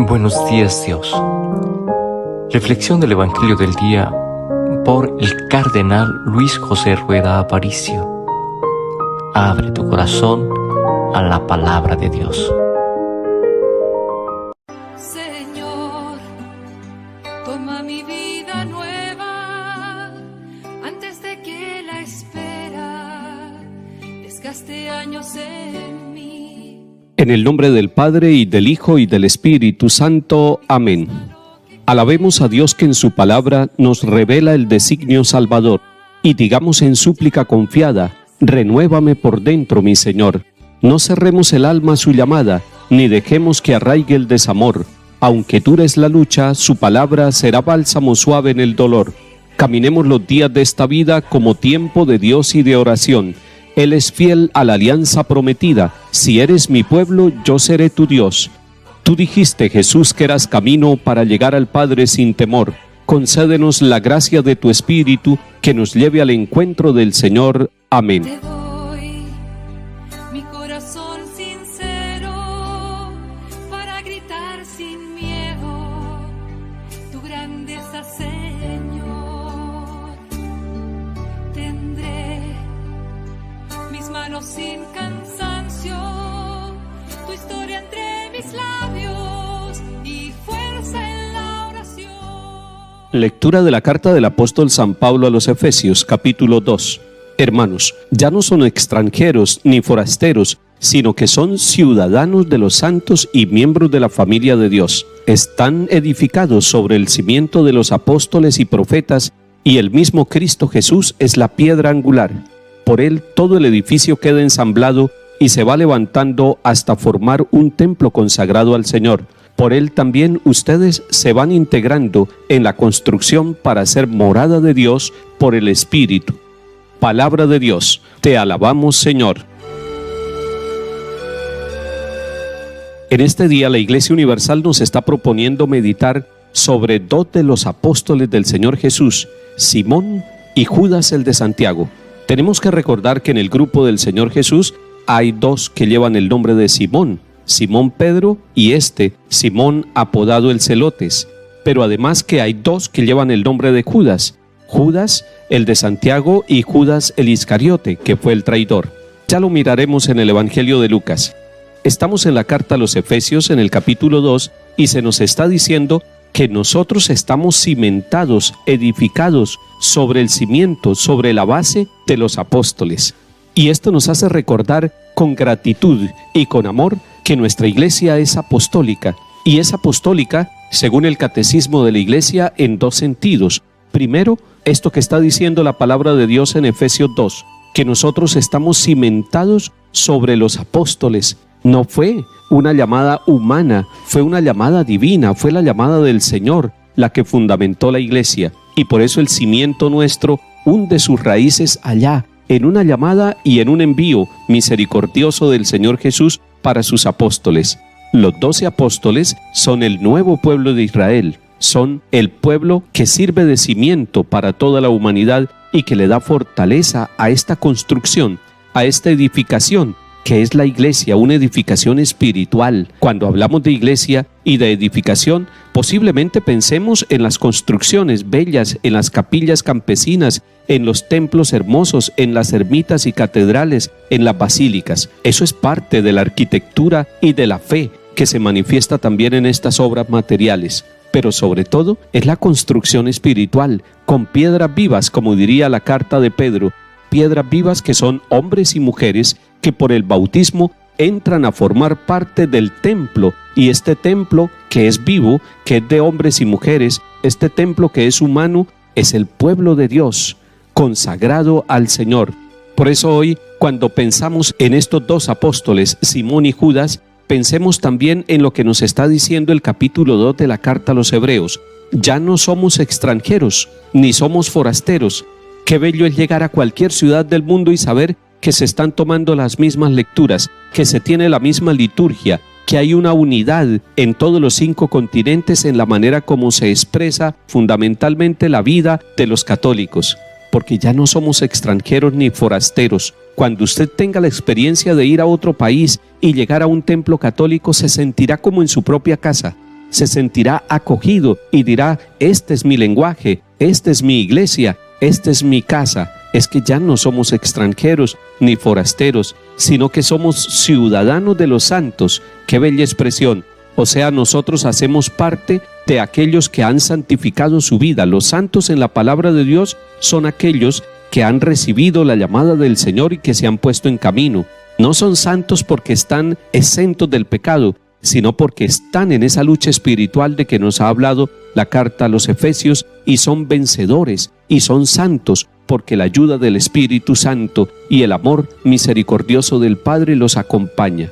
Buenos días, Dios. Reflexión del Evangelio del día por el Cardenal Luis José Rueda Aparicio. Abre tu corazón a la palabra de Dios. Señor, toma mi vida nueva antes de que la espera desgaste años en mí. En el nombre del Padre, y del Hijo, y del Espíritu Santo. Amén. Alabemos a Dios que en su palabra nos revela el designio salvador, y digamos en súplica confiada: renuévame por dentro, mi Señor. No cerremos el alma a su llamada, ni dejemos que arraigue el desamor. Aunque dura es la lucha, su palabra será bálsamo suave en el dolor. Caminemos los días de esta vida como tiempo de Dios y de oración. Él es fiel a la alianza prometida. Si eres mi pueblo, yo seré tu Dios. Tú dijiste, Jesús, que eras camino para llegar al Padre sin temor. Concédenos la gracia de tu Espíritu, que nos lleve al encuentro del Señor. Amén. Te doy mi corazón sincero para gritar sin miedo tu grandeza, Señor. Tendré mis manos sin cansancio, tu historia entre mis labios y fuerza en la oración. Lectura de la carta del apóstol San Pablo a los Efesios, capítulo 2. Hermanos, ya no son extranjeros ni forasteros, sino que son ciudadanos de los santos y miembros de la familia de Dios. Están edificados sobre el cimiento de los apóstoles y profetas, y el mismo Cristo Jesús es la piedra angular. Por él todo el edificio queda ensamblado y se va levantando hasta formar un templo consagrado al Señor. Por él también ustedes se van integrando en la construcción para ser morada de Dios por el Espíritu. Palabra de Dios, te alabamos, Señor. En este día la Iglesia Universal nos está proponiendo meditar sobre dos de los apóstoles del Señor Jesús, Simón y Judas el de Santiago. Tenemos que recordar que en el grupo del Señor Jesús hay dos que llevan el nombre de Simón, Simón Pedro y Simón apodado el Celotes, pero además que hay dos que llevan el nombre de Judas, Judas el de Santiago y Judas el Iscariote, que fue el traidor. Ya lo miraremos en el Evangelio de Lucas. Estamos en la carta a los Efesios en el capítulo 2 y se nos está diciendo que nosotros estamos cimentados, edificados sobre el cimiento, sobre la base de los apóstoles. Y esto nos hace recordar con gratitud y con amor que nuestra iglesia es apostólica. Y es apostólica, según el catecismo de la iglesia, en dos sentidos. Primero, esto que está diciendo la palabra de Dios en Efesios 2, que nosotros estamos cimentados sobre los apóstoles. No fue una llamada humana, fue una llamada divina, fue la llamada del Señor la que fundamentó la iglesia. Y por eso el cimiento nuestro hunde sus raíces allá, en una llamada y en un envío misericordioso del Señor Jesús para sus apóstoles. Los 12 apóstoles son el nuevo pueblo de Israel, son el pueblo que sirve de cimiento para toda la humanidad y que le da fortaleza a esta construcción, a esta edificación, que es la iglesia, una edificación espiritual. Cuando hablamos de iglesia y de edificación, posiblemente pensemos en las construcciones bellas, en las capillas campesinas, en los templos hermosos, en las ermitas y catedrales, en las basílicas. Eso es parte de la arquitectura y de la fe que se manifiesta también en estas obras materiales. Pero sobre todo es la construcción espiritual, con piedras vivas, como diría la carta de Pedro, piedras vivas que son hombres y mujeres que por el bautismo entran a formar parte del templo, y este templo que es vivo, que es de hombres y mujeres, este templo que es humano, es el pueblo de Dios, consagrado al Señor. Por eso hoy, cuando pensamos en estos dos apóstoles, Simón y Judas, pensemos también en lo que nos está diciendo el capítulo 2 de la carta a los Hebreos. Ya no somos extranjeros, ni somos forasteros. Qué bello es llegar a cualquier ciudad del mundo y saber que se están tomando las mismas lecturas, que se tiene la misma liturgia, que hay una unidad en todos los 5 continentes en la manera como se expresa fundamentalmente la vida de los católicos. porque ya no somos extranjeros ni forasteros. Cuando usted tenga la experiencia de ir a otro país y llegar a un templo católico, se sentirá como en su propia casa. se sentirá acogido y dirá: este es mi lenguaje, esta es mi iglesia, esta es mi casa. Es que ya no somos extranjeros ni forasteros, sino que somos ciudadanos de los santos. ¡Qué bella expresión! O sea, nosotros hacemos parte de aquellos que han santificado su vida. Los santos en la palabra de Dios son aquellos que han recibido la llamada del Señor y que se han puesto en camino. No son santos porque están exentos del pecado, sino porque están en esa lucha espiritual de que nos ha hablado la carta a los Efesios, y son vencedores y son santos porque la ayuda del Espíritu Santo y el amor misericordioso del Padre los acompaña.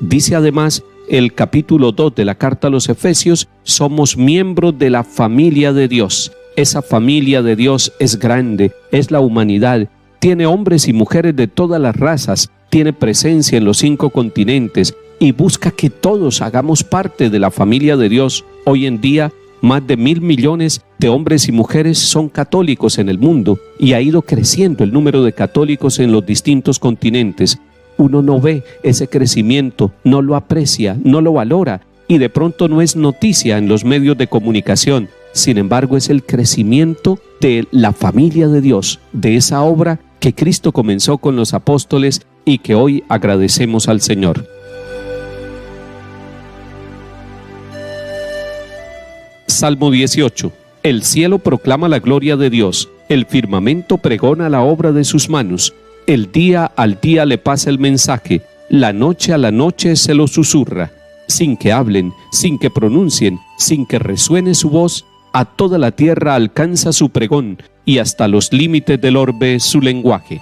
Dice además el capítulo 2 de la carta a los Efesios: somos miembros de la familia de Dios. Esa familia de Dios es grande, es la humanidad, tiene hombres y mujeres de todas las razas, tiene presencia en los 5 continentes y busca que todos hagamos parte de la familia de Dios. Hoy en día, más de 1.000 millones de hombres y mujeres son católicos en el mundo, y ha ido creciendo el número de católicos en los distintos continentes. Uno no ve ese crecimiento, no lo aprecia, no lo valora, y de pronto no es noticia en los medios de comunicación. Sin embargo, es el crecimiento de la familia de Dios, de esa obra que Cristo comenzó con los apóstoles y que hoy agradecemos al Señor. Salmo 18. El cielo proclama la gloria de Dios, el firmamento pregona la obra de sus manos. El día al día le pasa el mensaje, la noche a la noche se lo susurra. Sin que hablen, sin que pronuncien, sin que resuene su voz, a toda la tierra alcanza su pregón, y hasta los límites del orbe su lenguaje.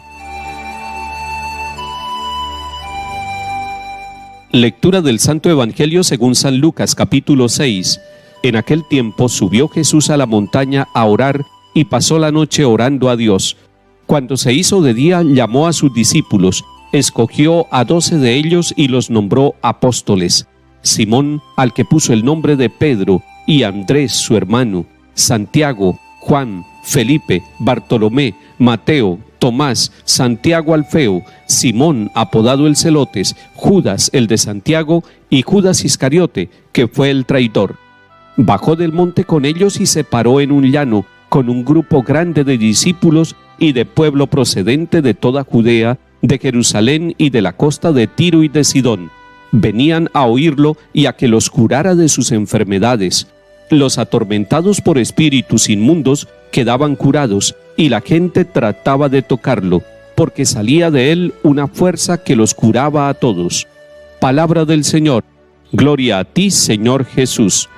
Lectura del Santo Evangelio según San Lucas, capítulo 6. En aquel tiempo subió Jesús a la montaña a orar y pasó la noche orando a Dios. Cuando se hizo de día, llamó a sus discípulos, escogió a 12 de ellos y los nombró apóstoles: Simón, al que puso el nombre de Pedro, y Andrés su hermano, Santiago, Juan, Felipe, Bartolomé, Mateo, Tomás, Santiago Alfeo, Simón apodado el Celotes, Judas el de Santiago y Judas Iscariote, que fue el traidor. Bajó del monte con ellos y se paró en un llano, con un grupo grande de discípulos y de pueblo procedente de toda Judea, de Jerusalén y de la costa de Tiro y de Sidón. Venían a oírlo y a que los curara de sus enfermedades. Los atormentados por espíritus inmundos quedaban curados, y la gente trataba de tocarlo, porque salía de él una fuerza que los curaba a todos. Palabra del Señor. Gloria a ti, Señor Jesús.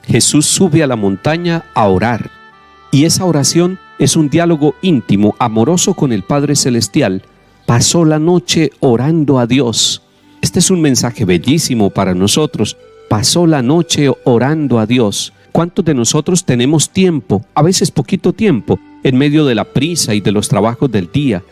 Jesús sube a la montaña a orar, y esa oración es un diálogo íntimo, amoroso con el Padre Celestial. Pasó la noche orando a Dios. Este es un mensaje bellísimo para nosotros. Pasó la noche orando a Dios. ¿Cuántos de nosotros tenemos tiempo, a veces poquito tiempo, en medio de la prisa y de los trabajos del día?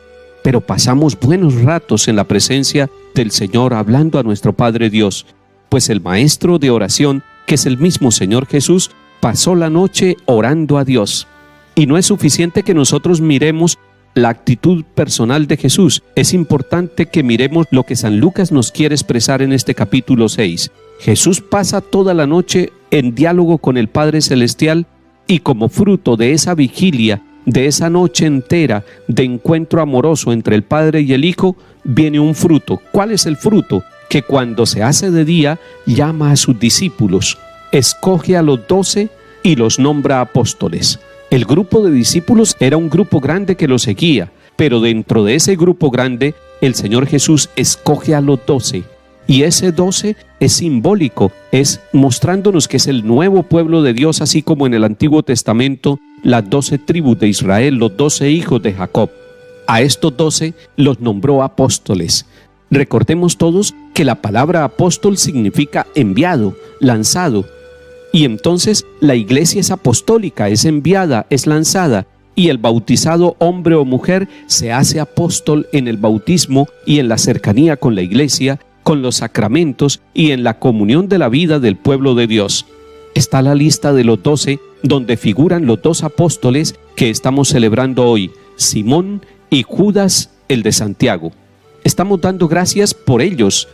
Pero pasamos buenos ratos en la presencia del Señor hablando a nuestro Padre Dios. Pues el maestro de oración, que es el mismo Señor Jesús, pasó la noche orando a Dios. Y no es suficiente que nosotros miremos la actitud personal de Jesús. Es importante que miremos lo que San Lucas nos quiere expresar en este capítulo 6. Jesús pasa toda la noche en diálogo con el Padre Celestial, y como fruto de esa vigilia, de esa noche entera de encuentro amoroso entre el Padre y el Hijo, viene un fruto. ¿Cuál es el fruto? Que cuando se hace de día, llama a sus discípulos, escoge a los 12 y los nombra apóstoles. El grupo de discípulos era un grupo grande que lo seguía, pero dentro de ese grupo grande, el Señor Jesús escoge a los 12. Y ese 12 es simbólico, es mostrándonos que es el nuevo pueblo de Dios, así como en el Antiguo Testamento, las 12 tribus de Israel, los 12 hijos de Jacob. A estos 12 los nombró apóstoles. Recordemos todos que la palabra apóstol significa enviado, lanzado. Y entonces la iglesia es apostólica, es enviada, es lanzada, y el bautizado hombre o mujer se hace apóstol en el bautismo y en la cercanía con la iglesia, con los sacramentos y en la comunión de la vida del pueblo de Dios. Está la lista de los 12, donde figuran los 2 apóstoles que estamos celebrando hoy, Simón y Judas el de Santiago. Estamos dando gracias por ellos,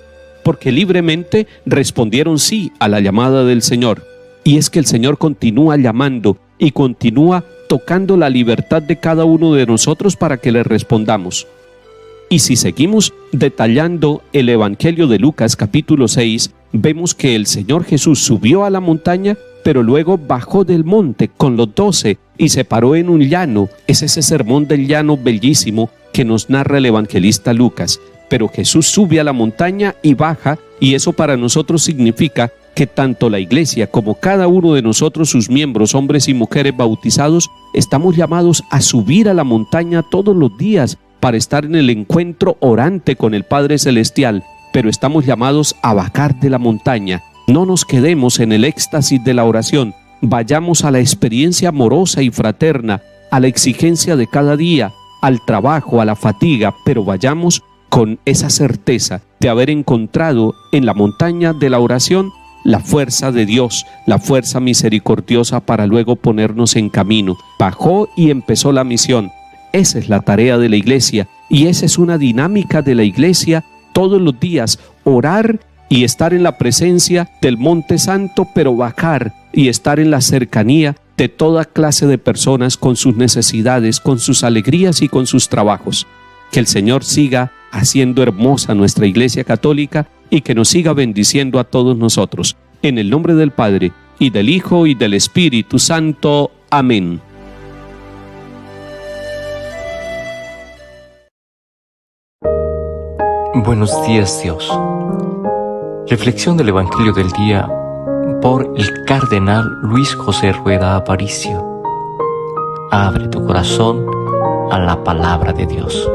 porque libremente respondieron sí a la llamada del Señor. Y es que el Señor continúa llamando y continúa tocando la libertad de cada uno de nosotros para que le respondamos. Y si seguimos detallando el Evangelio de Lucas capítulo 6, vemos que el Señor Jesús subió a la montaña, pero luego bajó del monte con los 12 y se paró en un llano. Es ese sermón del llano bellísimo que nos narra el evangelista Lucas. Pero Jesús sube a la montaña y baja, y eso para nosotros significa que tanto la iglesia como cada uno de nosotros, sus miembros, hombres y mujeres bautizados, estamos llamados a subir a la montaña todos los días para estar en el encuentro orante con el Padre Celestial, pero estamos llamados a bajar de la montaña. No nos quedemos en el éxtasis de la oración, vayamos a la experiencia amorosa y fraterna, a la exigencia de cada día, al trabajo, a la fatiga, pero vayamos con esa certeza de haber encontrado en la montaña de la oración la fuerza de Dios, la fuerza misericordiosa para luego ponernos en camino. Bajó y empezó la misión. Esa es la tarea de la iglesia y esa es una dinámica de la iglesia todos los días, orar y estar en la presencia del Monte Santo, pero bajar y estar en la cercanía de toda clase de personas con sus necesidades, con sus alegrías y con sus trabajos. Que el Señor siga haciendo hermosa nuestra Iglesia Católica y que nos siga bendiciendo a todos nosotros. En el nombre del Padre, y del Hijo, y del Espíritu Santo. Amén. Buenos días, Dios. Reflexión del Evangelio del día por el Cardenal Luis José Rueda Aparicio. Abre tu corazón a la palabra de Dios.